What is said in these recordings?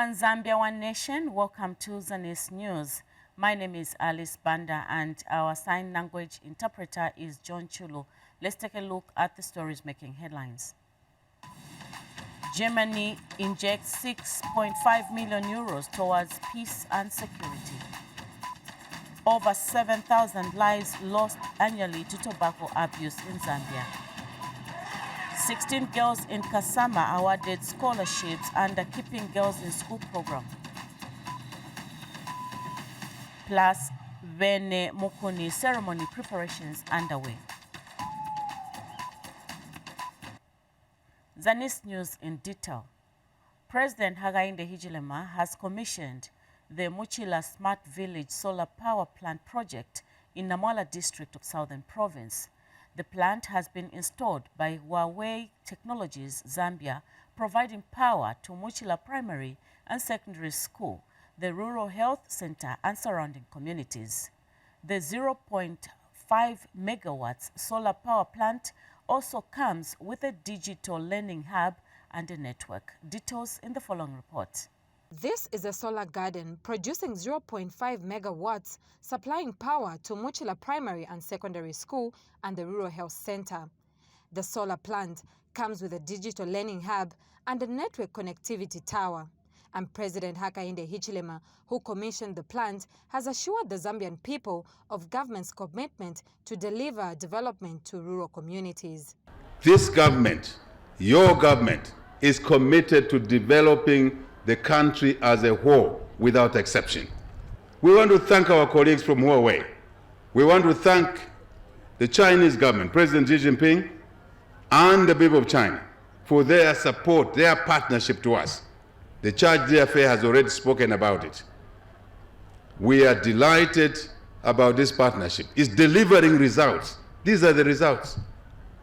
One Zambia, One Nation. Welcome to ZANIS News. My name is Alice Banda and our sign language interpreter is John Chulu. Let's take a look at the stories making headlines. Germany injects 6.5 million euros towards peace and security. Over 7,000 lives lost annually to tobacco abuse in Zambia. 16 girls in Kasama awarded scholarships under Keeping Girls in School program. Plus, Vene Mukuni ceremony preparations underway. ZANIS News in detail. President Hakainde Hichilema has commissioned the Muchila Smart Village Solar Power Plant project in Namwala district of Southern Province. The plant has been installed by Huawei Technologies Zambia, providing power to Muchila Primary and Secondary School, the Rural Health Center, and surrounding communities. The 0.5 megawatts solar power plant also comes with a digital learning hub and a network. Details in the following report. This is a solar garden producing 0.5 megawatts, supplying power to Muchila Primary and Secondary School and the Rural Health Center. The solar plant comes with a digital learning hub and a network connectivity tower. And President Hakainde Hichilema, who commissioned the plant, has assured the Zambian people of government's commitment to deliver development to rural communities. This government, your government, is committed to developing the country as a whole without exception. We want to thank our colleagues from Huawei. We want to thank the Chinese government, President Xi Jinping, and the people of China for their support, their partnership to us. The Charge d'Affaires has already spoken about it. We are delighted about this partnership. It's delivering results. These are the results,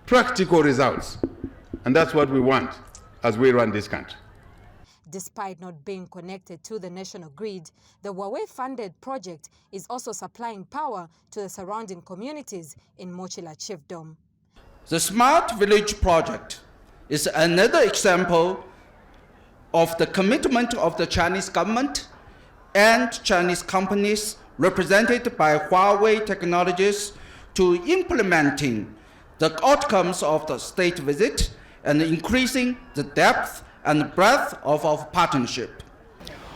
practical results. And that's what we want as we run this country. Despite not being connected to the national grid, the Huawei-funded project is also supplying power to the surrounding communities in Muchila Chiefdom. The Smart Village project is another example of the commitment of the Chinese government and Chinese companies represented by Huawei Technologies to implementing the outcomes of the state visit and increasing the depth and breadth of our partnership.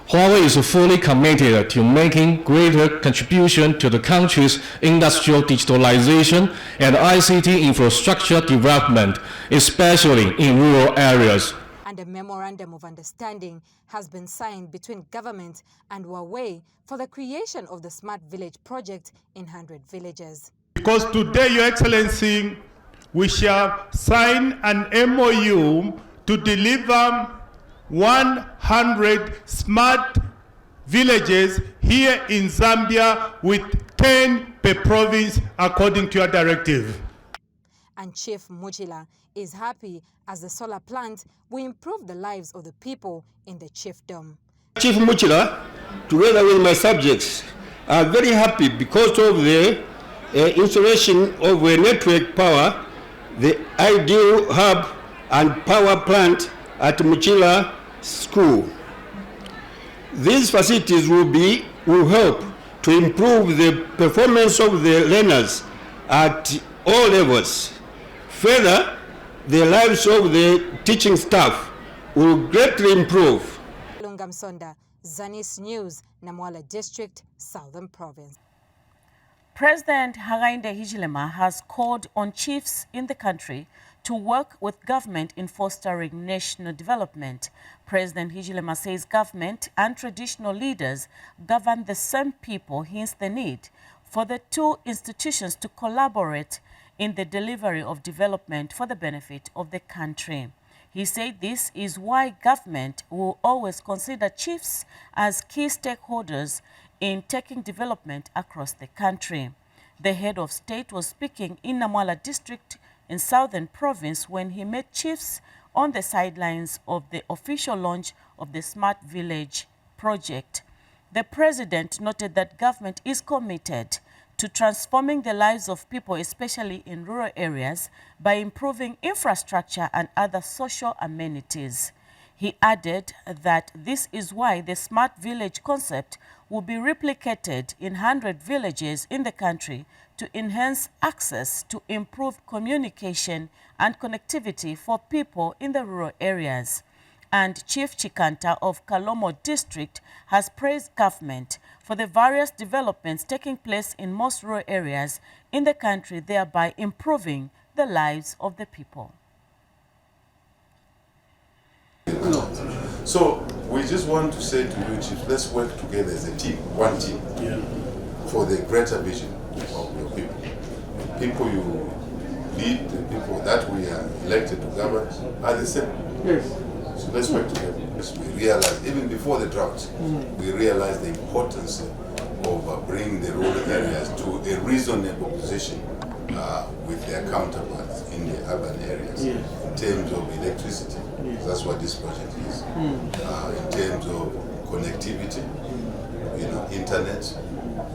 Huawei is fully committed to making greater contribution to the country's industrial digitalization and ICT infrastructure development, especially in rural areas. And a memorandum of understanding has been signed between government and Huawei for the creation of the Smart Village project in 100 villages. Because today, Your Excellency, we shall sign an MOU to deliver 100 smart villages here in Zambia with 10 per province according to your directive. And Chief Muchila is happy as the solar plant will improve the lives of the people in the chiefdom. Chief Muchila, together with my subjects, are very happy because of the installation of a network power, the ideal hub and power plant at Muchila School. These facilities will help to improve the performance of the learners at all levels. Further, the lives of the teaching staff will greatly improve. Lungamsonda, ZANIS News, Namwala District, Southern Province. President Hakainde Hichilema has called on chiefs in the country to work with government in fostering national development. President Hichilema says government and traditional leaders govern the same people, hence the need for the two institutions to collaborate in the delivery of development for the benefit of the country. He said this is why government will always consider chiefs as key stakeholders in taking development across the country. The head of state was speaking in Namwala district in Southern Province when he met chiefs on the sidelines of the official launch of the Smart Village project. The president noted that government is committed to transforming the lives of people, especially in rural areas, by improving infrastructure and other social amenities. He added that this is why the smart village concept will be replicated in 100 villages in the country to enhance access to improve communication and connectivity for people in the rural areas. And Chief Chikanta of Kalomo district has praised government for the various developments taking place in most rural areas in the country, thereby improving the lives of the people. So we just want to say to you, Chief, let's work together as a team, one team, for the greater vision of your people. The people you lead, the people that we are elected to govern are the same. Yes. So let's work together. Because we realize, even before the drought, we realize the importance of bringing the rural areas to a reasonable position with their counterparts in the urban areas in terms of electricity. That's what this project is. In terms of connectivity, internet.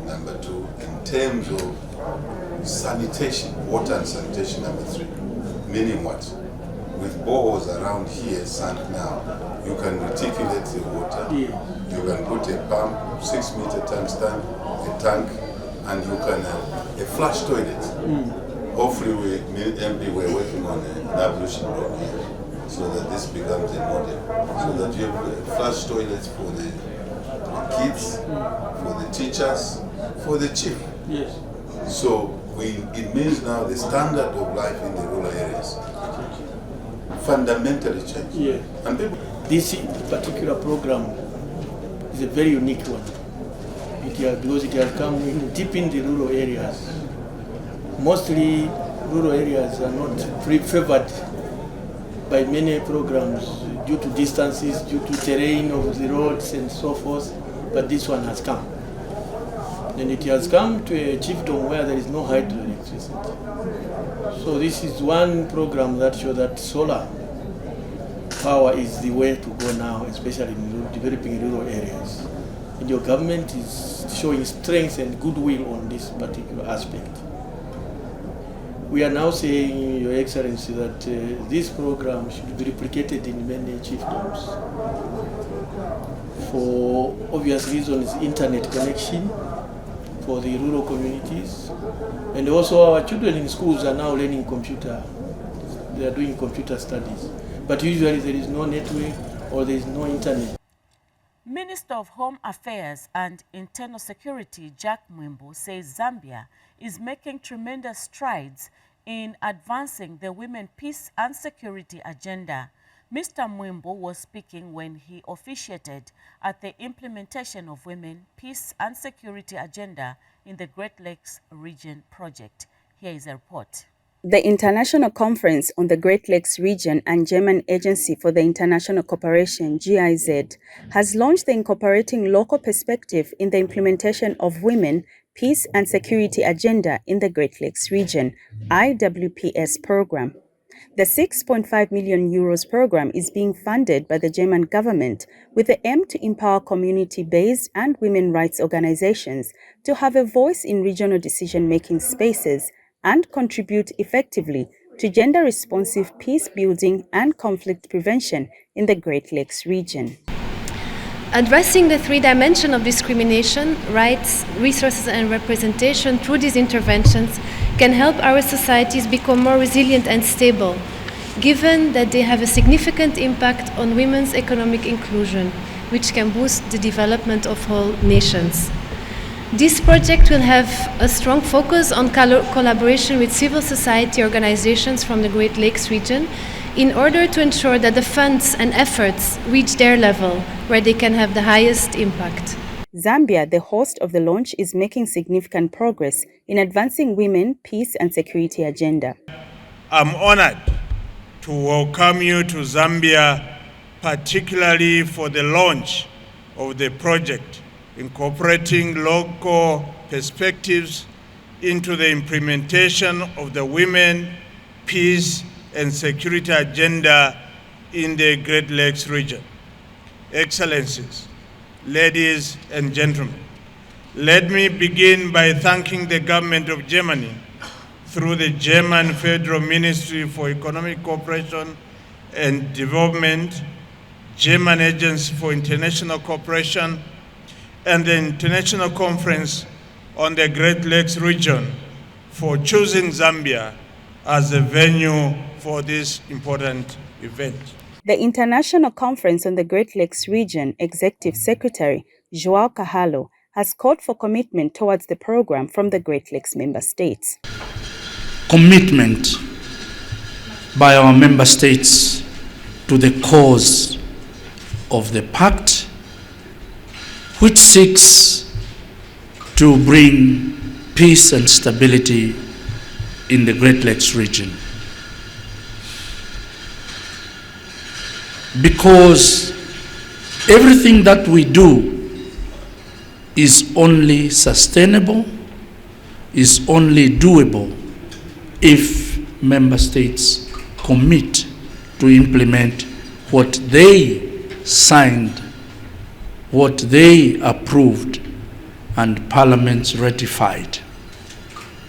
Number 2, in terms of sanitation, water and sanitation. Number 3, meaning what? With boreholes around here sunk now, you can reticulate the water. You can put a pump, 6-meter tank stand, a tank, and you can have a flush toilet. Hopefully, MP, we're working on an ablution block here, so that this becomes a model, so that you have flush toilets for the kids, for the teachers, for the chief. Yes. So it means now the standard of life in the rural areas fundamentally changed. Yeah. And people, This particular program is a very unique one. Because it has come in deep in the rural areas. Mostly rural areas are not favored by many programs due to distances, due to terrain of the roads and so forth, but this one has come. And it has come to a chiefdom where there is no hydroelectricity. So this is one program that shows that solar power is the way to go now, especially in developing rural areas. And your government is showing strength and goodwill on this particular aspect. We are now saying, Your Excellency, that this program should be replicated in many chiefdoms. For obvious reasons, internet connection for the rural communities. And also our children in schools are now learning computer. They are doing computer studies. But usually there is no network or there is no internet. Minister of Home Affairs and Internal Security Jack Mwimbo says Zambia is making tremendous strides in advancing the women peace and security agenda. Mr. Mwimbo was speaking when he officiated at the implementation of Women, Peace and Security Agenda in the Great Lakes Region project. Here is a report. The International Conference on the Great Lakes Region and German Agency for the International Cooperation, GIZ, has launched the Incorporating Local Perspective in the Implementation of Women, Peace and Security Agenda in the Great Lakes Region, IWPS program. The 6.5 million euros program is being funded by the German government with the aim to empower community-based and women rights organizations to have a voice in regional decision-making spaces and contribute effectively to gender-responsive peace building and conflict prevention in the Great Lakes region. Addressing the 3 dimensions of discrimination, rights, resources and representation through these interventions can help our societies become more resilient and stable, given that they have a significant impact on women's economic inclusion, which can boost the development of all nations. This project will have a strong focus on collaboration with civil society organizations from the Great Lakes region in order to ensure that the funds and efforts reach their level where they can have the highest impact. Zambia, the host of the launch, is making significant progress in advancing women, peace and security agenda. I'm honored to welcome you to Zambia, particularly for the launch of the project incorporating local perspectives into the implementation of the Women, Peace and Security Agenda in the Great Lakes region. Excellencies, ladies and gentlemen, let me begin by thanking the government of Germany through the German Federal Ministry for Economic Cooperation and Development, German Agency for International Cooperation, and the International Conference on the Great Lakes region for choosing Zambia as the venue for this important event. The International Conference on the Great Lakes Region Executive Secretary, João Carvalho, has called for commitment towards the program from the Great Lakes member states. Commitment by our member states to the cause of the pact, which seeks to bring peace and stability in the Great Lakes region. Because everything that we do is only sustainable, is only doable if member states commit to implement what they signed, what they approved, and parliaments ratified.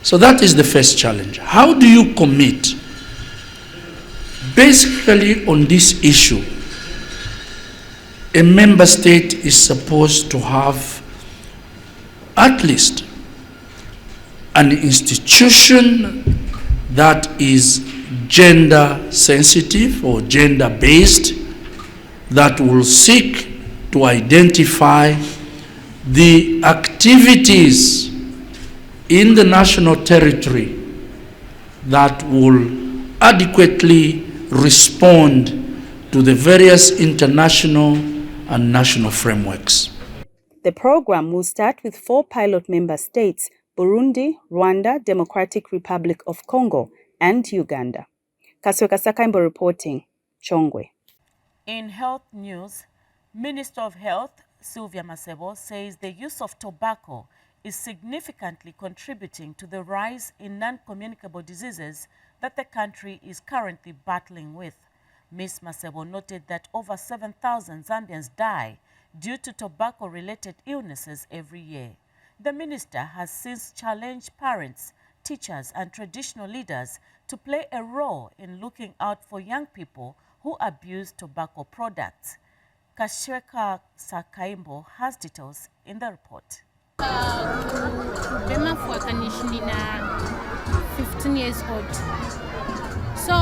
So that is the first challenge. How do you commit? Basically, on this issue, a member state is supposed to have at least an institution that is gender sensitive or gender based, that will seek to identify the activities in the national territory that will adequately respond to the various international and national frameworks. The program will start with 4 pilot member states: Burundi, Rwanda, Democratic Republic of Congo, and Uganda. Kasweka Sakaimbo reporting, Chongwe. In health news, Minister of Health Sylvia Masebo says the use of tobacco is significantly contributing to the rise in non-communicable diseases that the country is currently battling with. Ms. Masebo noted that over 7,000 Zambians die due to tobacco-related illnesses every year. The minister has since challenged parents, teachers, and traditional leaders to play a role in looking out for young people who abuse tobacco products. Kasweka Sakaimbo has details in the report. Bema na 15 years old. So,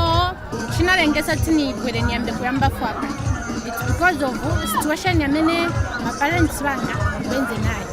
shinalengesa tini kwele niambe kuyamba fuaka. It's because of the situation yamene my parents banga benze nayo.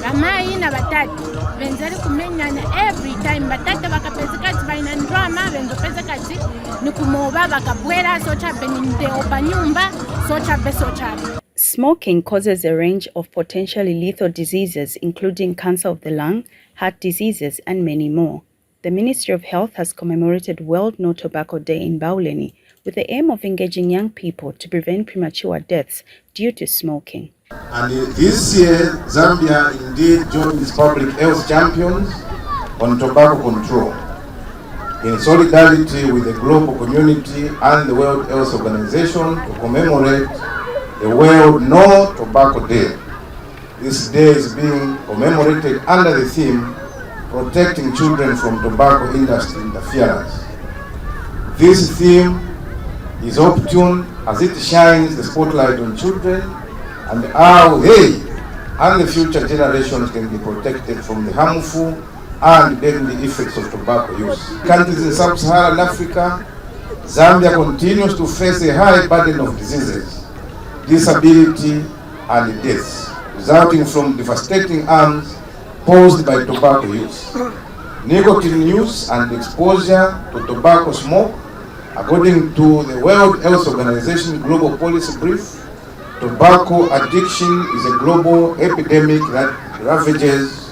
Ramai na batatu benzali kumenyana every time batata bakapezekati baina drama benzo pezekati nikumoba bakabwera socha beninde opanyumba socha besocha. Smoking causes a range of potentially lethal diseases, including cancer of the lung, heart diseases, and many more. The Ministry of Health has commemorated World No Tobacco Day in Bauleni with the aim of engaging young people to prevent premature deaths due to smoking. And this year, Zambia indeed joined its public health champions on tobacco control in solidarity with the global community and the World Health Organization to commemorate the World No Tobacco Day. This day is being commemorated under the theme Protecting Children from Tobacco Industry Interference. This theme is opportune as it shines the spotlight on children and how they and the future generations can be protected from the harmful and deadly effects of tobacco use. Countries in sub-Saharan Africa, Zambia continues to face a high burden of diseases, disability, and deaths, resulting from devastating harms posed by tobacco use. Nicotine use and exposure to tobacco smoke, according to the World Health Organization Global Policy Brief, tobacco addiction is a global epidemic that ravages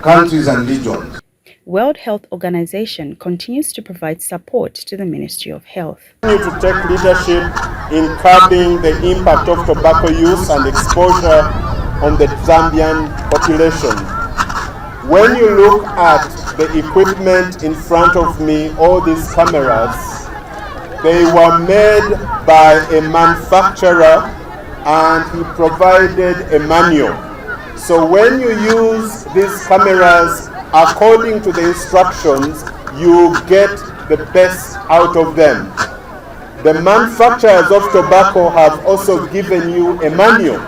countries and regions. World Health Organization continues to provide support to the Ministry of Health. We need to take leadership in curbing the impact of tobacco use and exposure on the Zambian population. When you look at the equipment in front of me, all these cameras, they were made by a manufacturer and he provided a manual. So when you use these cameras according to the instructions, you get the best out of them. the manufacturers of tobacco have also given you a manual.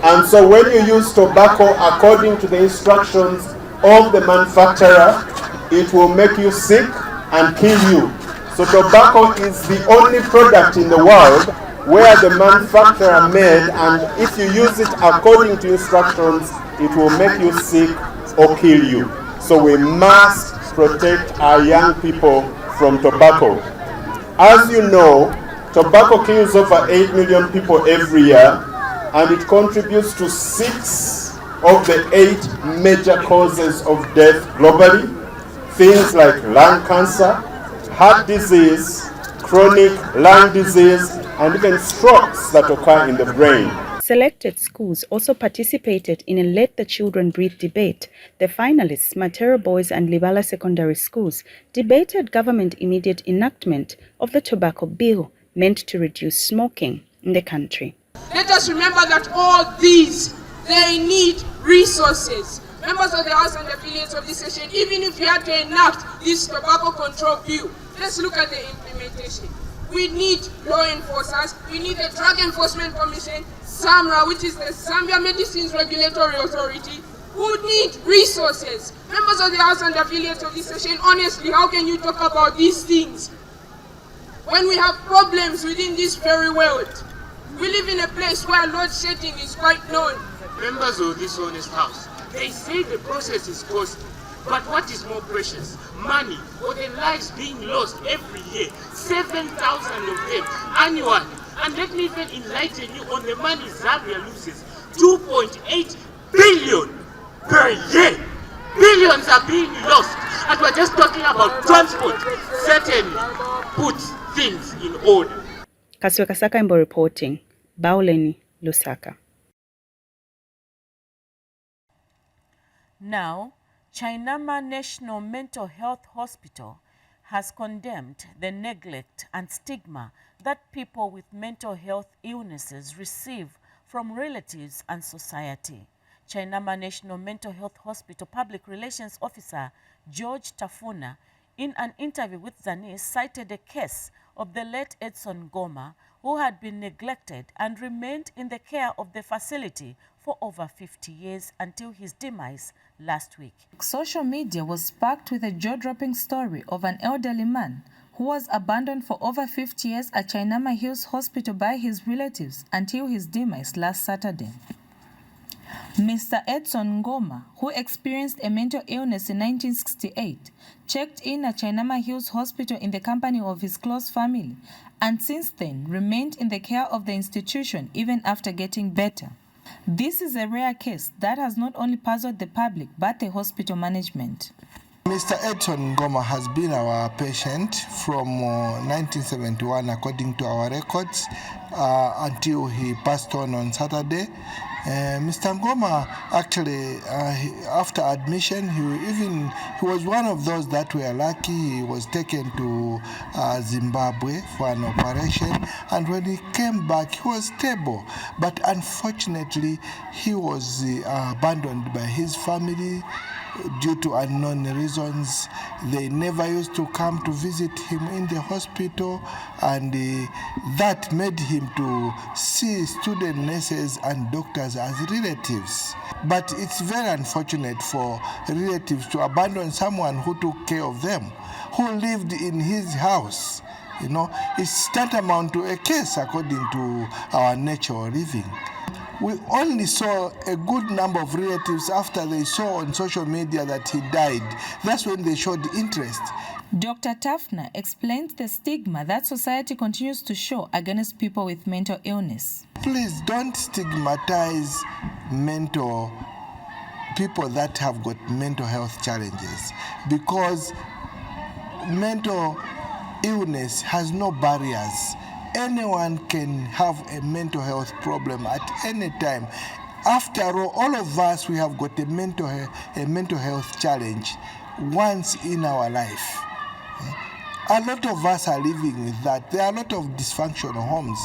And so when you use tobacco according to the instructions of the manufacturer, it will make you sick and kill you. So tobacco is the only product in the world where the manufacturer made, and if you use it according to instructions, it will make you sick or kill you. So we must protect our young people from tobacco. As you know, tobacco kills over 8 million people every year, and it contributes to 6 of the 8 major causes of death globally. Things like lung cancer, heart disease, chronic lung disease, and even strokes that occur in the brain. Selected schools also participated in a Let the Children Breathe debate. The finalists, Matero Boys and Libala Secondary Schools, debated government immediate enactment of the tobacco bill meant to reduce smoking in the country. Let us remember that all these, they need resources. Members of the House and affiliates of this session, even if we had to enact this tobacco control bill, let's look at the implementation. We need law enforcers, we need the Drug Enforcement Commission, SAMRA, which is the Zambia Medicines Regulatory Authority, who need resources. Members of the House and affiliates of this session, honestly, how can you talk about these things when we have problems within this very world? We live in a place where load shedding is quite known. Members of this honest house, they say the process is costly, but what is more precious? Money or the lives being lost every year, 7,000 of them annually. And let me even enlighten you on the money Zambia loses, 2.8 billion per year. Billions are being lost, and we're just talking about transport. Certainly put things in order. Kasweka Sakaimbo reporting. Bauleni, Lusaka. Now, Chainama National Mental Health Hospital has condemned the neglect and stigma that people with mental health illnesses receive from relatives and society. Chainama National Mental Health Hospital Public Relations Officer George Tafuna, in an interview with ZANIS, cited a case of the late Edson Ngoma, who had been neglected and remained in the care of the facility for over 50 years until his demise last week. Social media was sparked with a jaw-dropping story of an elderly man who was abandoned for over 50 years at Chainama Hills Hospital by his relatives until his demise last Saturday. Mr. Edson Ngoma, who experienced a mental illness in 1968, checked in at Chainama Hills Hospital in the company of his close family and since then remained in the care of the institution even after getting better. This is a rare case that has not only puzzled the public but the hospital management. Mr. Edson Ngoma has been our patient from 1971 according to our records until he passed on Saturday. Mr. Ngoma actually, after admission, he was one of those that were lucky. He was taken to Zimbabwe for an operation, and when he came back, he was stable. But unfortunately, he was abandoned by his family due to unknown reasons. They never used to come to visit him in the hospital, and that made him to see student nurses and doctors as relatives. But it's very unfortunate for relatives to abandon someone who took care of them, who lived in his house. You know, it's tantamount to a case according to our nature of living. We only saw a good number of relatives after they saw on social media that he died. That's when they showed interest. Dr. Tafna explains the stigma that society continues to show against people with mental illness. Please don't stigmatize people that have got mental health challenges, because mental illness has no barriers. Anyone can have a mental health problem at any time. After all of us, we have got a mental health challenge once in our life. A lot of us are living with that. There are a lot of dysfunctional homes.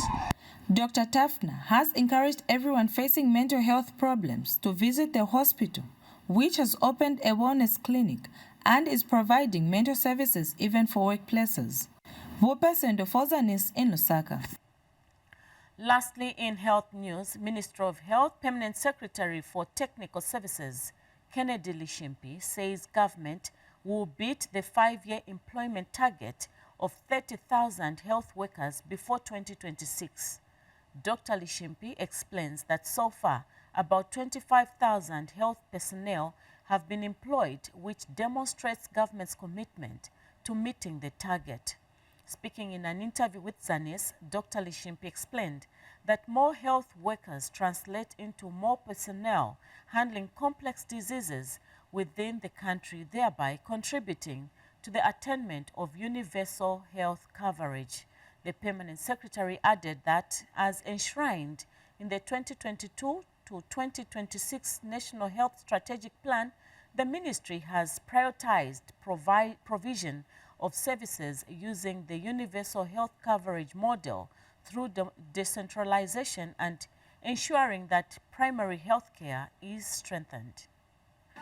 Dr. Tafna has encouraged everyone facing mental health problems to visit the hospital, which has opened a wellness clinic and is providing mental services even for workplaces. Vopesendo for ZANIS in Lusaka. Lastly, in health news, Minister of Health Permanent Secretary for Technical Services, Kennedy Lishimpi, says government will beat the 5-year employment target of 30,000 health workers before 2026. Dr. Lishimpi explains that so far, about 25,000 health personnel have been employed, which demonstrates government's commitment to meeting the target. Speaking in an interview with ZANIS, Dr. Lishimpi explained that more health workers translate into more personnel handling complex diseases within the country, thereby contributing to the attainment of universal health coverage. The Permanent Secretary added that, as enshrined in the 2022 to 2026 National Health Strategic Plan, the ministry has prioritized provision of services using the universal health coverage model through decentralization and ensuring that primary health care is strengthened.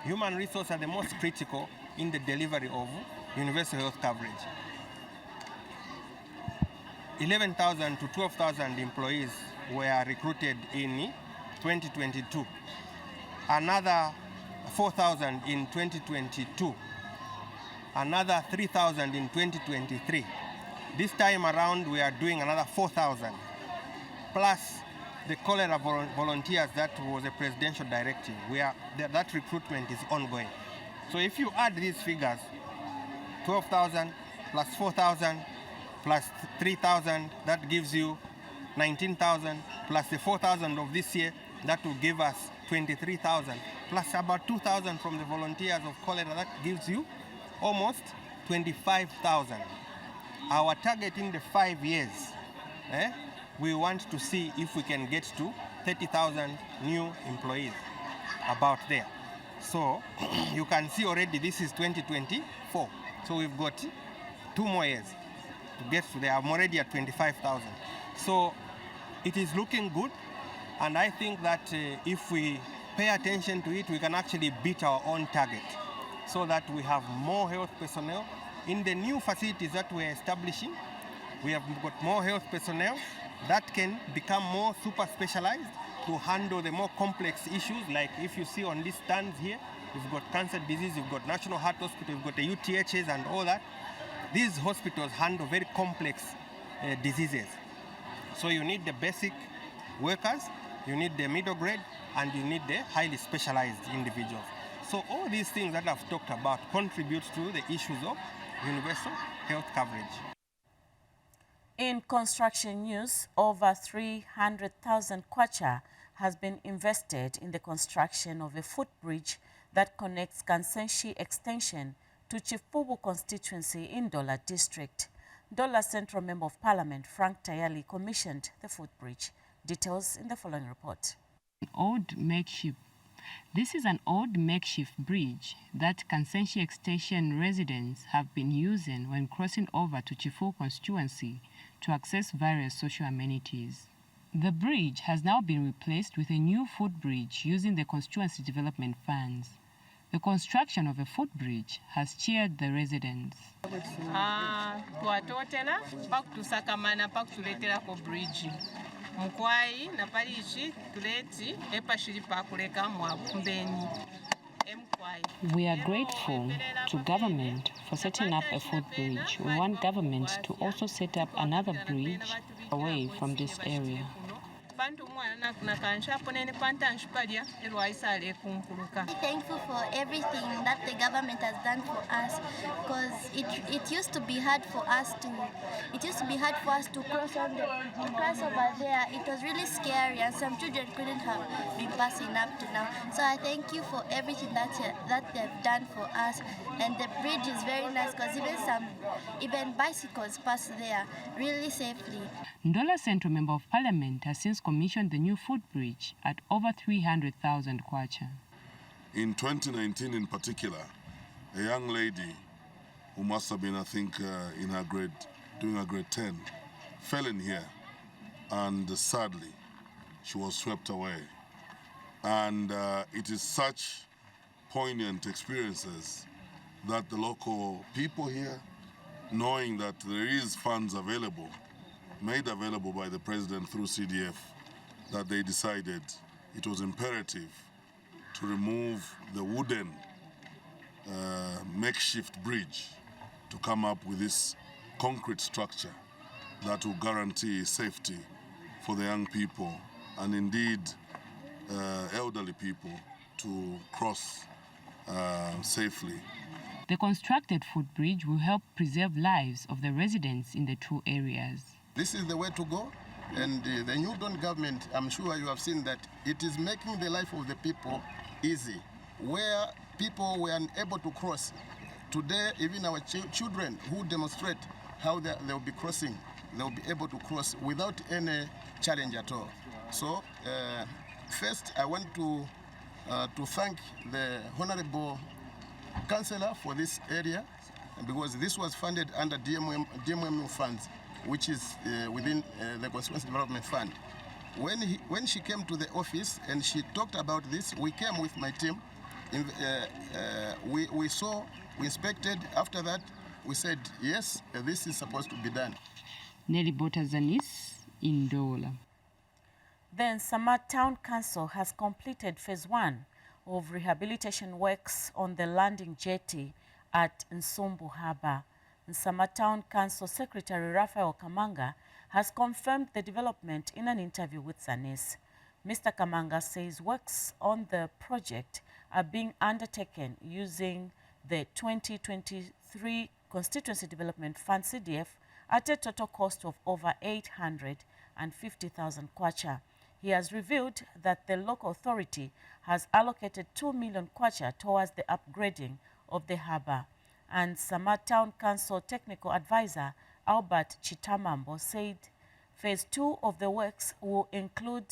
Human resources are the most critical in the delivery of universal health coverage. 11,000 to 12,000 employees were recruited in 2022. Another 4,000 in 2022. Another 3,000 in 2023. This time around we are doing another 4,000. Plus the cholera volunteers, that was a presidential directive. That recruitment is ongoing. So if you add these figures, 12,000 plus 4,000 plus 3,000, that gives you 19,000, plus the 4,000 of this year, that will give us 23,000, plus about 2,000 from the volunteers of cholera, that gives you almost 25,000. Our target in the 5 years, we want to see if we can get to 30,000 new employees, about there. So you can see already this is 2024. So we've got 2 more years to get to there. I'm already at 25,000. So it is looking good. And I think that if we pay attention to it, we can actually beat our own target so that we have more health personnel. In the new facilities that we're establishing, we have got more health personnel that can become more super specialized to handle the more complex issues. Like if you see on these stands here, you've got cancer disease, you've got National Heart Hospital, you've got the UTHs and all that. These hospitals handle very complex diseases. So you need the basic workers, you need the middle grade, and you need the highly specialized individuals. So all these things that I've talked about contribute to the issues of universal health coverage. In construction news, over 300,000 kwacha has been invested in the construction of a footbridge that connects Kansenshi Extension to Chifubu constituency in Dola District. Dola Central Member of Parliament Frank Tayali commissioned the footbridge. Details in the following report. This is an old makeshift bridge that Kansenshi Extension residents have been using when crossing over to Chifubu constituency to access various social amenities. The bridge has now been replaced with a new footbridge using the constituency development funds. The construction of a footbridge has cheered the residents. Twatotera pakutusakamana pakutuleterako bridge mukwai na palichi tuleti epashiri pakuleka mwabumbeni. We are grateful to government for setting up a footbridge. We want government to also set up another bridge away from this area. Thankful for everything that the government has done for us, because it used to be hard for us to cross over there. It was really scary, and some children couldn't have been passing up to now. So I thank you for everything that they've done for us, and the bridge is very nice because even bicycles pass there really safely. Ndola Central Member of Parliament has since commissioned the new footbridge at over 300,000 kwacha. In 2019 in particular, a young lady who must have been, I think, in her doing her grade 10, fell in here, and sadly, she was swept away. And it is such poignant experiences that the local people here, knowing that there is funds available, made available by the President through CDF, that they decided it was imperative to remove the wooden makeshift bridge to come up with this concrete structure that will guarantee safety for the young people and indeed elderly people to cross safely. The constructed footbridge will help preserve lives of the residents in the two areas. This is the way to go, and the New Dawn government, I'm sure you have seen that it is making the life of the people easy. Where people were unable to cross, today even our children who demonstrate how they will be crossing, they will be able to cross without any challenge at all. So first I want to thank the Honorable Councillor for this area, because this was funded under DMMU funds, which is within the Constituency Development Fund. When she came to the office and she talked about this, we came with my team. We saw, we inspected. After that, we said, yes, this is supposed to be done. Nelly Bota, ZANIS, in Ndola. Then Samar Town Council has completed phase 1 of rehabilitation works on the landing jetty at Nsumbu Harbour. Samar Town Council Secretary Raphael Kamanga has confirmed the development in an interview with ZANIS. Mr. Kamanga says works on the project are being undertaken using the 2023 Constituency Development Fund CDF at a total cost of over 850,000 kwacha. He has revealed that the local authority has allocated 2 million kwacha towards the upgrading of the harbour. And Samar Town Council Technical Advisor Albert Chitamambo said phase 2 of the works will include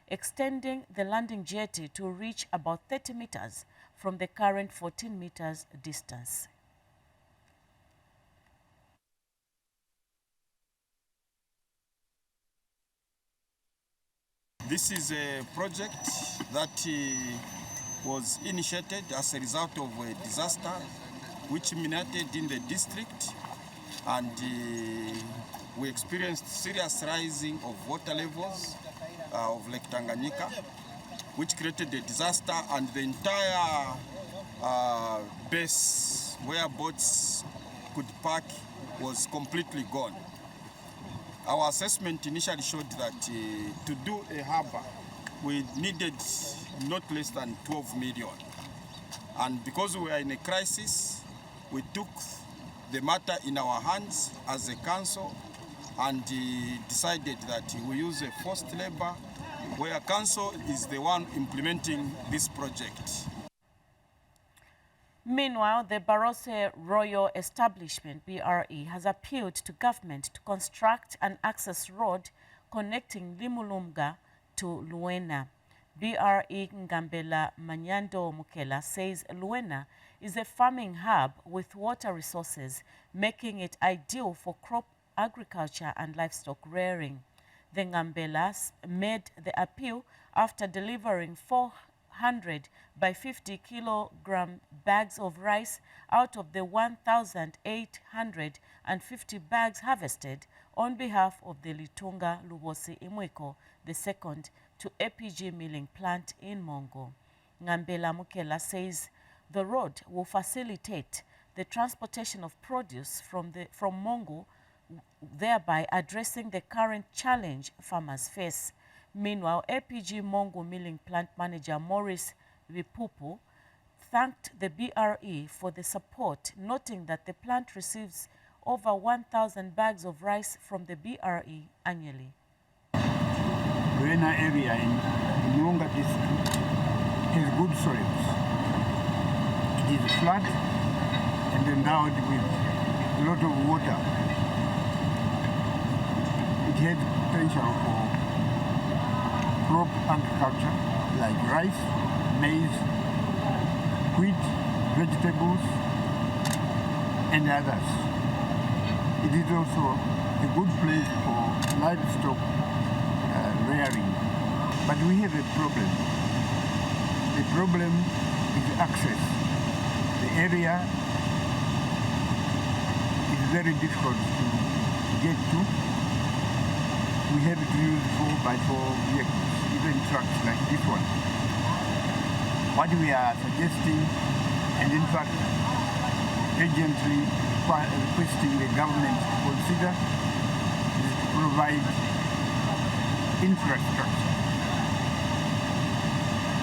extending the landing jetty to reach about 30 meters from the current 14 meters distance. This is a project that was initiated as a result of a disaster which emanated in the district, and we experienced serious rising of water levels of Lake Tanganyika, which created a disaster, and the entire base where boats could park was completely gone. Our assessment initially showed that to do a harbour, we needed not less than 12 million. And because we are in a crisis, we took the matter in our hands as a council and decided that we use a forced labour, where council is the one implementing this project. Meanwhile, the Barose Royal Establishment, BRE, has appealed to government to construct an access road connecting Limulunga to Luena. BRE Ngambela Manyando Mukela says Luena is a farming hub with water resources, making it ideal for crop agriculture and livestock rearing. The Ngambelas made the appeal after delivering 400 by 50 kilogram bags of rice out of the 1,850 bags harvested on behalf of the Litunga Lubosi Imwiko II to APG milling plant in Mongo. Ngambela Mukela says the road will facilitate the transportation of produce from Mongo, thereby addressing the current challenge farmers face. Meanwhile, APG Mongo milling plant manager Maurice Vipupu thanked the BRE for the support, noting that the plant receives over 1,000 bags of rice from the BRE annually. Luena area in Mulunga district has good soils. It is flat and endowed with a lot of water. It has potential for crop agriculture like rice, maize, wheat, vegetables, and others. It is also a good place for livestock rearing. But we have a problem. The problem is access. The area is very difficult to get to. We have to use 4x4 vehicles, even trucks like this one. What we are suggesting, and in fact urgently requesting the government to consider, is to provide infrastructure,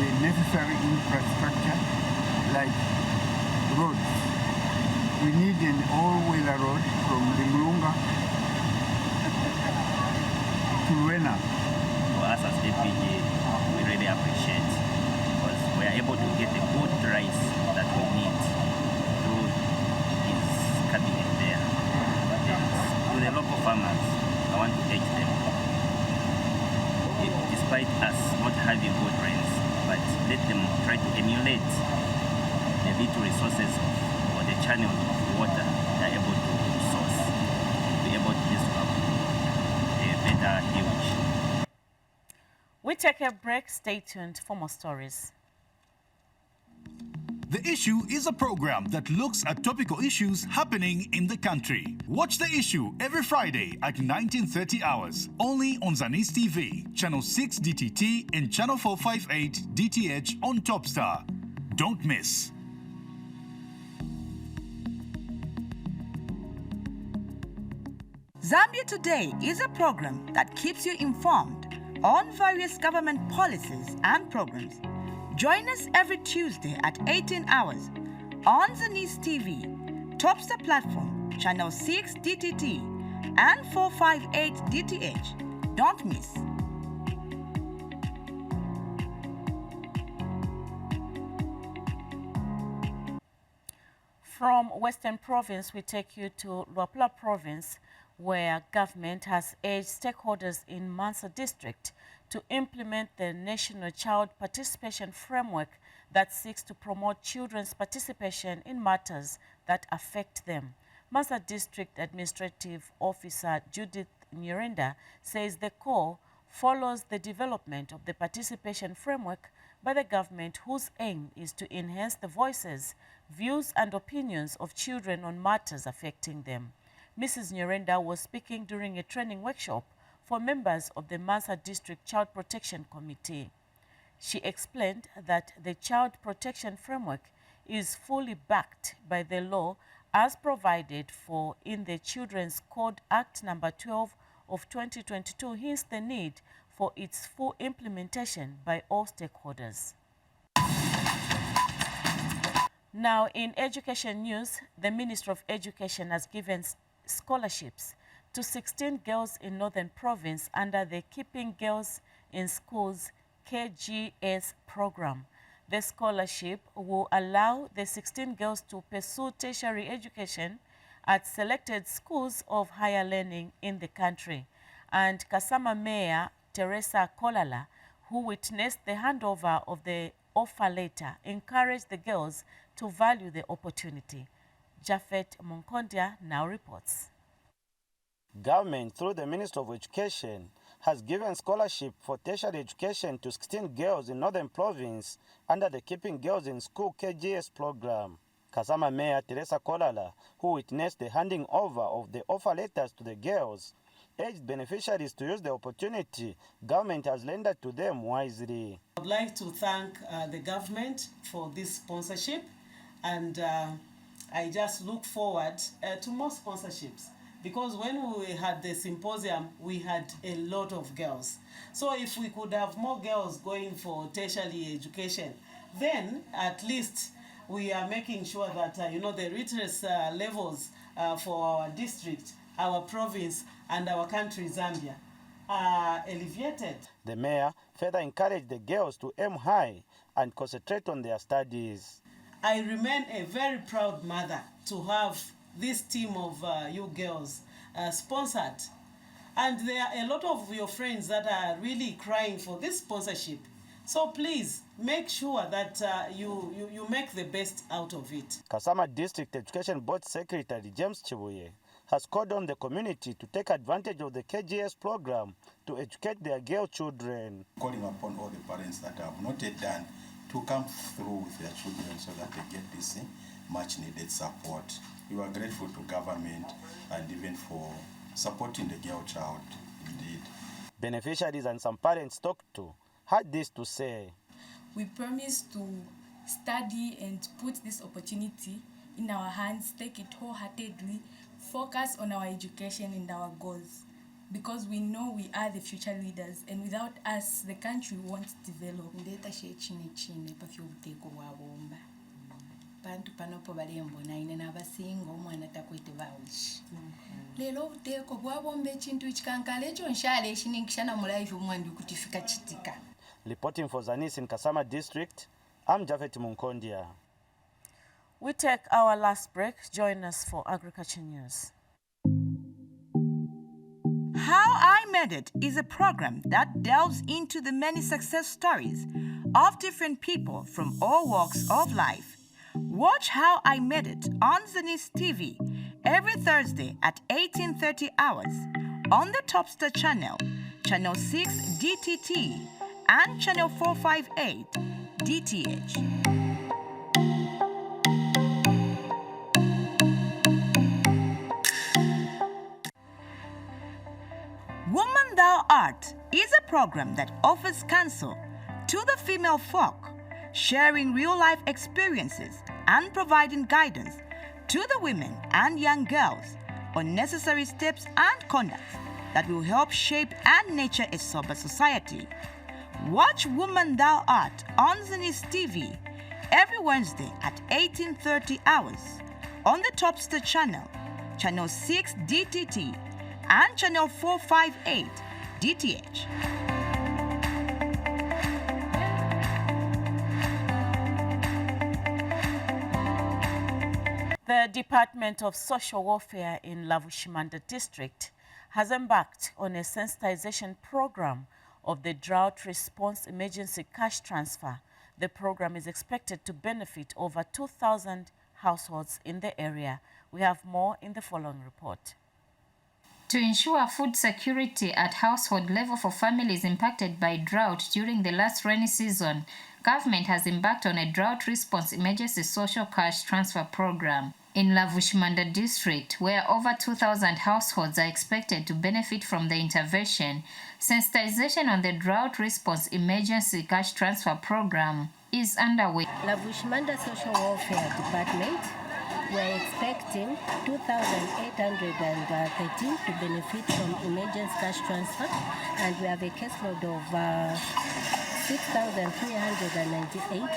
the necessary infrastructure like roads. We need an all-weather road from the Mulunga to Rena. For us as DPG, we really appreciate because we are able to get the good rice that we need through his cabinet there. And to the local farmers, I want to urge them, despite us not having good rains, but let them try to emulate the little resources or the channels of water they are able to source, be able to disrupt a better huge. We take a break. Stay tuned for more stories. The Issue is a program that looks at topical issues happening in the country. Watch The Issue every Friday at 19:30 hours, only on ZANIS TV, Channel 6 DTT and Channel 458 DTH on Topstar. Don't miss. Zambia Today is a program that keeps you informed on various government policies and programs. Join us every Tuesday at 18 hours on ZANIS TV, Topstar Platform, Channel 6 DTT and 458 DTH. Don't miss. From Western Province, we take you to Luapula Province, where government has urged stakeholders in Mansa District to implement the National Child Participation Framework that seeks to promote children's participation in matters that affect them. Mansa District Administrative Officer Judith Nyirenda says the call follows the development of the participation framework by the government, whose aim is to enhance the voices, views and opinions of children on matters affecting them. Mrs. Nyirenda was speaking during a training workshop for members of the Mansa District Child Protection Committee. She explained that the Child Protection Framework is fully backed by the law as provided for in the Children's Code Act No. 12 of 2022, hence the need for its full implementation by all stakeholders. Now, in education news, the Ministry of Education has given scholarships to 16 girls in Northern Province under the Keeping Girls in Schools KGS program. The scholarship will allow the 16 girls to pursue tertiary education at selected schools of higher learning in the country. And Kasama Mayor Teresa Kolala, who witnessed the handover of the offer letter, encouraged the girls to value the opportunity. Japhet Monkondia now reports. Government, through the Ministry of Education, has given scholarship for tertiary education to 16 girls in Northern Province under the Keeping Girls in School KGS program. Kasama Mayor Teresa Kolala, who witnessed the handing over of the offer letters to the girls, urged beneficiaries to use the opportunity government has rendered to them wisely. I would like to thank the government for this sponsorship, and I just look forward to more sponsorships, because when we had the symposium, we had a lot of girls. So if we could have more girls going for tertiary education, then at least we are making sure that the literacy levels for our district, our province, and our country, Zambia, are alleviated. The mayor further encouraged the girls to aim high and concentrate on their studies. I remain a very proud mother to have this team of you girls sponsored. And there are a lot of your friends that are really crying for this sponsorship. So please make sure that you make the best out of it. Kasama District Education Board Secretary James Chibuye has called on the community to take advantage of the KGS program to educate their girl children. Calling upon all the parents that have not yet done to come through with their children so that they get this much needed support. we are grateful to government and even for supporting the girl child, indeed. Beneficiaries and some parents talked to had this to say. We promise to study and put this opportunity in our hands, take it wholeheartedly, focus on our education and our goals, because we know we are the future leaders, and without us, the country won't develop. Bantu panopo balembo na ine nabasinga omwana takwete bawushi lelo obuteko bwabomba ekintu ekikankala ekyo nshale ekiningishana mu life omwandi okutifika kitika. Reporting for ZANIS in Kasama District, I'm Jafet Munkondia. We take our last break. Join us for Agriculture News. How I Made It is a program that delves into the many success stories of different people from all walks of life. Watch How I Made It on ZANIS TV every Thursday at 18:30 hours on the Topstar channel, channel 6 DTT, and channel 458 DTH. Woman Thou Art is a program that offers counsel to the female folk, sharing real-life experiences and providing guidance to the women and young girls on necessary steps and conducts that will help shape and nurture a sober society. Watch Woman Thou Art on ZANIS TV every Wednesday at 18:30 hours on the Topstar channel, channel 6 DTT, and channel 458 DTH. The Department of Social Welfare in Lavushimanda District has embarked on a sensitization program of the Drought Response Emergency Cash Transfer. The program is expected to benefit over 2,000 households in the area. We have more in the following report. To ensure food security at household level for families impacted by drought during the last rainy season, government has embarked on a Drought Response Emergency Social Cash Transfer Program in Lavushimanda District, where over 2,000 households are expected to benefit from the intervention. Sensitization on the Drought Response Emergency Cash Transfer Program is underway. Lavushimanda Social Welfare Department, we're expecting 2,813 to benefit from emergency cash transfer, and we have a caseload of 6,398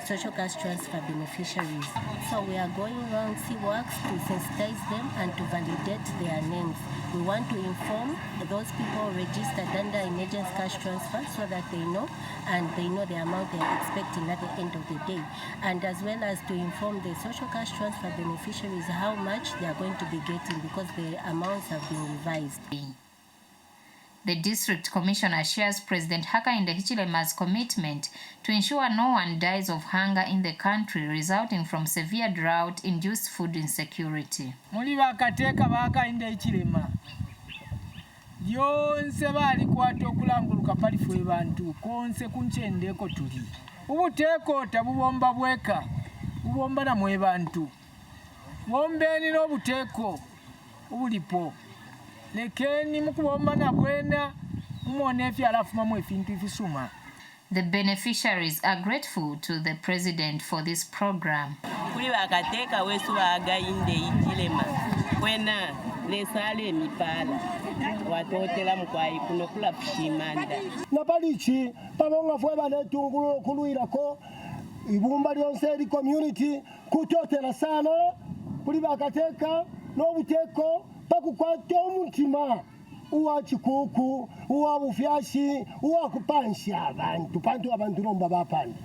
social cash transfer beneficiaries. So we are going around CWorks to sensitize them and to validate their names. We want to inform those people registered under emergency cash transfer so that they know, and they know the amount they are expecting at the end of the day. And as well as to inform the social cash transfer beneficiaries how much they are going to be getting, because the amounts have been revised. The District Commissioner shares President Hakainde Hichilema's commitment to ensure no one dies of hunger in the country resulting from severe drought-induced food insecurity. Muli bakateeka Hakainde Hichilema byonse bali kwata okulanguluka pali fwe bantu konse kunchendeko tuli ubuteeko tabubomba bweka bubomba na mwe bantu wombeni n'obuteeko ubulipo lekeni mukubomba na bwena mumonefi alafu mamwe fintu ifisuma. The beneficiaries are grateful to the President for this program. Kuli bakateka wesu Hakainde Hichilema kwena lesale mipala watotela mkwai kuno kula Bushimanda napalichi pabonga fwe banetungulu kuluirako ibumba lyonse li community kutotela sana kuli bakateka n'obuteeko pakukwata omutima uwa chikuku uwa bufyashi uwa kupansha abantu pantu abantu nomba bapanda.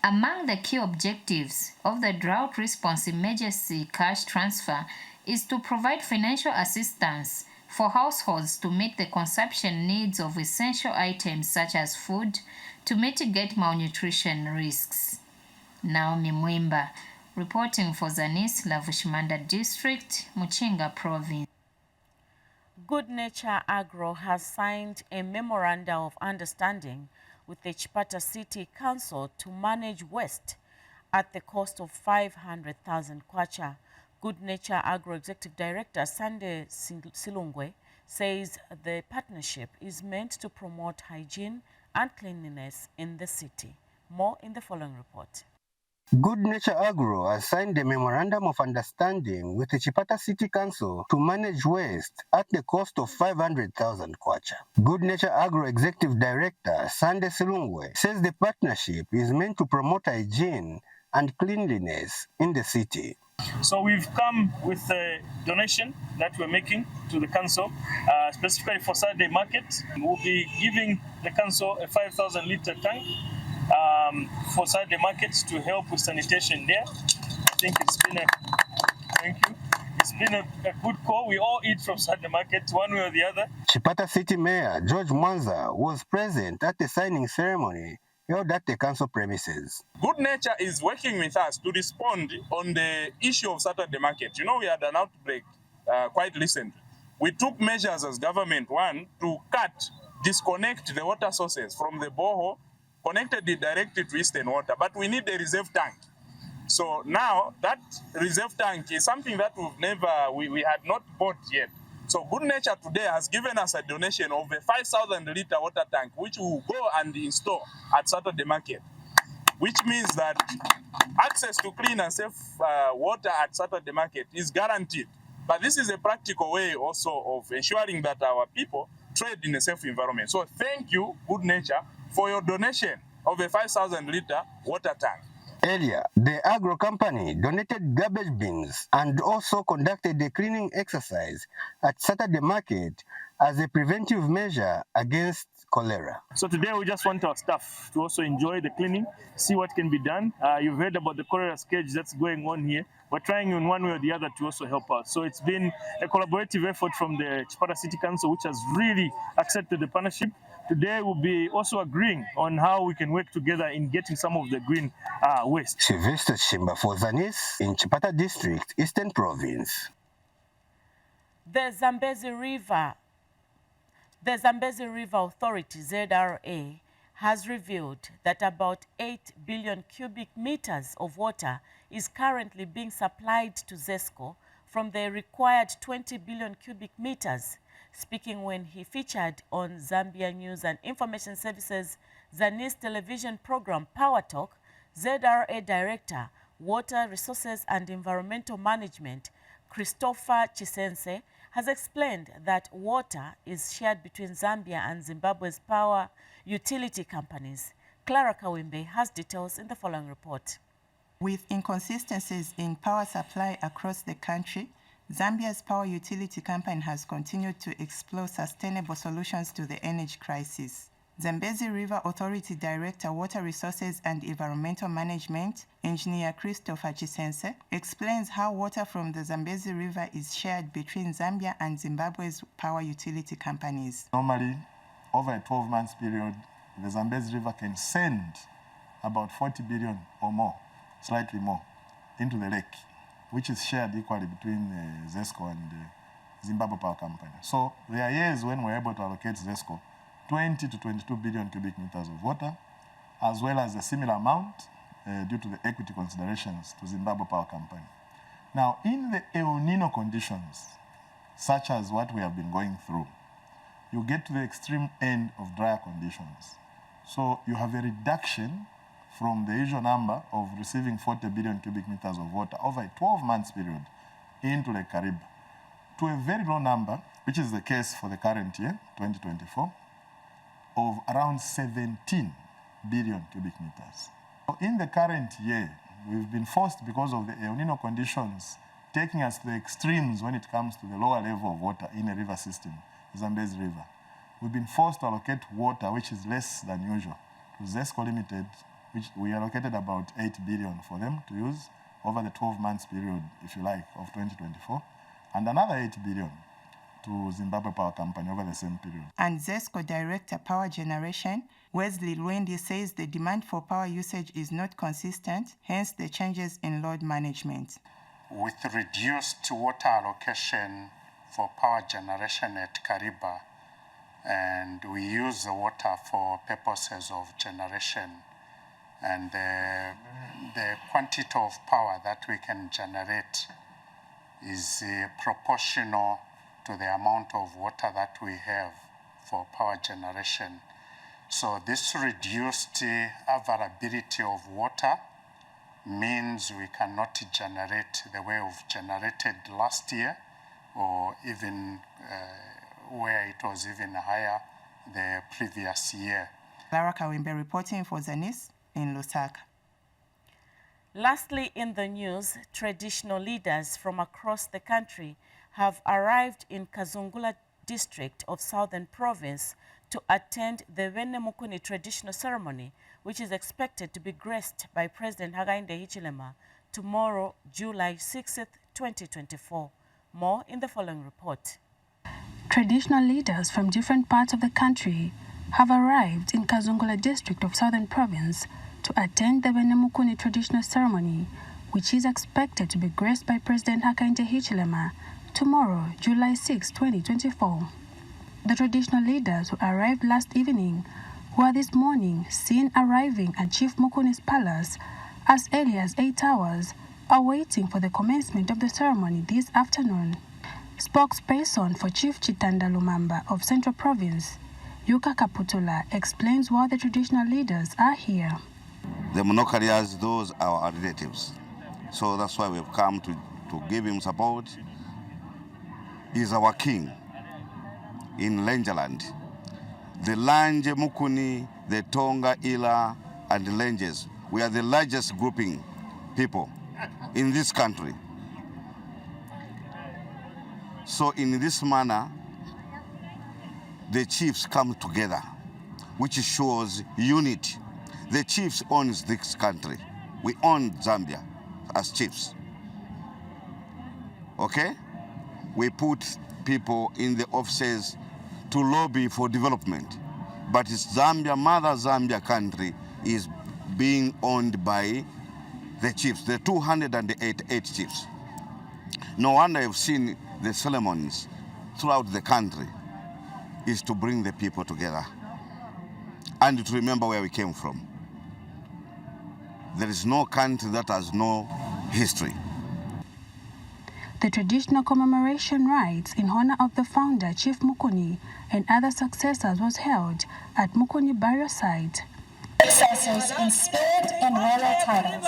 Among the key objectives of the Drought Response Emergency Cash Transfer is to provide financial assistance for households to meet the consumption needs of essential items such as food to mitigate malnutrition risks. Naomi Mwimba, reporting for ZANIS, Lavushimanda District, Muchinga Province. Good Nature Agro has signed a memoranda of understanding with the Chipata City Council to manage waste at the cost of 500,000 kwacha. Good Nature Agro Executive Director Sande Silungwe says the partnership is meant to promote hygiene and cleanliness in the city. More in the following report. Good Nature Agro has signed a memorandum of understanding with the Chipata City Council to manage waste at the cost of 500,000 kwacha. Good Nature Agro Executive Director Sande Silungwe says the partnership is meant to promote hygiene and cleanliness in the city. So we've come with a donation that we're making to the council, specifically for Saturday market. We'll be giving the council a 5,000 litre tank for Saturday markets to help with sanitation there. I think it's been a good call. We all eat from Saturday market one way or the other. Chipata City Mayor George Mwanza was present at the signing ceremony held at the council premises. Good Nature is working with us to respond on the issue of Saturday market. You know, we had an outbreak quite recently. We took measures as government, one, to disconnect the water sources from the borehole, connected it directly to Eastern Water, but we need a reserve tank. So now that reserve tank is something that we had not bought yet. So Good Nature today has given us a donation of a 5,000 litre water tank, which we will go and install at Saturday market, which means that access to clean and safe water at Saturday market is guaranteed. But this is a practical way also of ensuring that our people trade in a safe environment. So thank you, Good Nature, for your donation of a 5,000 litre water tank. Earlier, the agro company donated garbage bins and also conducted a cleaning exercise at Saturday market as a preventive measure against cholera. So today we just want our staff to also enjoy the cleaning, see what can be done. You've heard about the cholera scourge that's going on here. We're trying in one way or the other to also help out. So it's been a collaborative effort from the Chipata City Council, which has really accepted the partnership. Today we'll be also agreeing on how we can work together in getting some of the green waste. Sylvester Shimba for ZANIS in Chipata District, Eastern Province. The Zambezi River Authority, ZRA, has revealed that about 8 billion cubic meters of water is currently being supplied to ZESCO from the required 20 billion cubic meters. Speaking when he featured on Zambia News and Information Services ZANIS television program Power Talk, ZRA Director, Water Resources and Environmental Management, Christopher Chisense, has explained that water is shared between Zambia and Zimbabwe's power utility companies. Clara Kawimbe has details in the following report. With inconsistencies in power supply across the country, Zambia's power utility company has continued to explore sustainable solutions to the energy crisis. Zambezi River Authority Director, Water Resources and Environmental Management, Engineer Christopher Chisense, explains how water from the Zambezi River is shared between Zambia and Zimbabwe's power utility companies. Normally, over a 12-month period, the Zambezi River can send about 40 billion or more, slightly more, into the lake, which is shared equally between ZESCO and Zimbabwe Power Company. So there are years when we're able to allocate ZESCO 20 to 22 billion cubic meters of water, as well as a similar amount due to the equity considerations to Zimbabwe Power Company. Now, in the El Nino conditions, such as what we have been going through, you get to the extreme end of drier conditions. So you have a reduction from the usual number of receiving 40 billion cubic meters of water over a 12-month period into Lake Kariba to a very low number, which is the case for the current year, 2024, of around 17 billion cubic meters. So in the current year, we've been forced, because of the El Nino conditions taking us to the extremes when it comes to the lower level of water in a river system, the Zambezi River, we've been forced to allocate water which is less than usual to ZESCO Limited, which we allocated about 8 billion for them to use over the 12 months period, if you like, of 2024, and another 8 billion to Zimbabwe Power Company over the same period. And ZESCO Director Power Generation, Wesley Lwendi, says the demand for power usage is not consistent, hence the changes in load management. With reduced water allocation for power generation at Kariba, and we use the water for purposes of generation, and the quantity of power that we can generate is proportional to the amount of water that we have for power generation. So this reduced availability of water means we cannot generate the way we've generated last year, or even where it was even higher the previous year. Lara Kawimbe reporting for ZANIS in Lusaka. Lastly, in the news, traditional leaders from across the country have arrived in Kazungula district of Southern Province to attend the Wene Mukuni traditional ceremony, which is expected to be graced by President Hakainde Hichilema tomorrow, July 6th, 2024. More in the following report. Traditional leaders from different parts of the country have arrived in Kazungula district of Southern Province to attend the Wene Mukuni traditional ceremony, which is expected to be graced by President Hakainde Hichilema tomorrow, July 6, 2024. The traditional leaders who arrived last evening were this morning seen arriving at Chief Mukuni's palace as early as 8 hours, awaiting for the commencement of the ceremony this afternoon. Spokesperson for Chief Chitanda Lumamba of Central Province, Yuka Kaputula, explains why the traditional leaders are here. The Monokarias, those are our relatives. So that's why we've come to give him support. He's our king in Lenjaland. The Lanje, Mukuni, the Tonga, Ila, and the Lenjes, we are the largest grouping people in this country. So in this manner, the chiefs come together, which shows unity. The chiefs own this country. We own Zambia as chiefs. Okay? We put people in the offices to lobby for development. But it's Zambia, mother Zambia country is being owned by the chiefs, the 288 chiefs. No wonder you've seen the ceremonies throughout the country is to bring the people together and to remember where we came from. There is no country that has no history. The traditional commemoration rites in honor of the founder, Chief Mukuni, and other successors was held at Mukuni burial site. Successors in spirit and royal titles.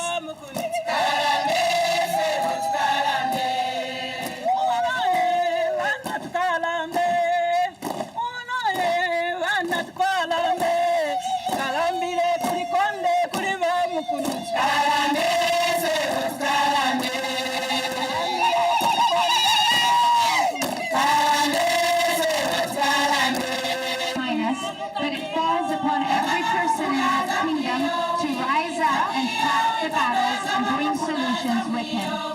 That it falls upon every person in his kingdom to rise up and fight the battles and bring solutions with him.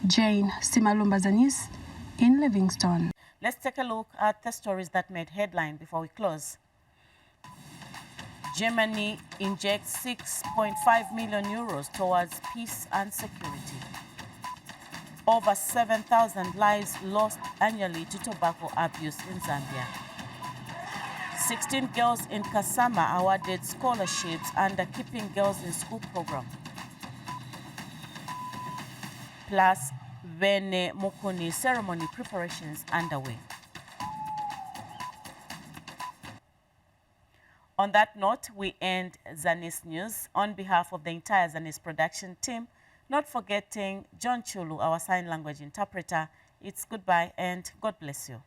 Jane Simalumba, ZANIS in Livingstone. Let's take a look at the stories that made headline before we close. Germany injects 6.5 million euros towards peace and security. Over 7,000 lives lost annually to tobacco abuse in Zambia. 16 girls in Kasama awarded scholarships under Keeping Girls in School program. Plus, Wene Mukuni ceremony preparations underway. On that note, we end ZANIS News. On behalf of the entire ZANIS production team, not forgetting John Chulu, our sign language interpreter, it's goodbye and God bless you.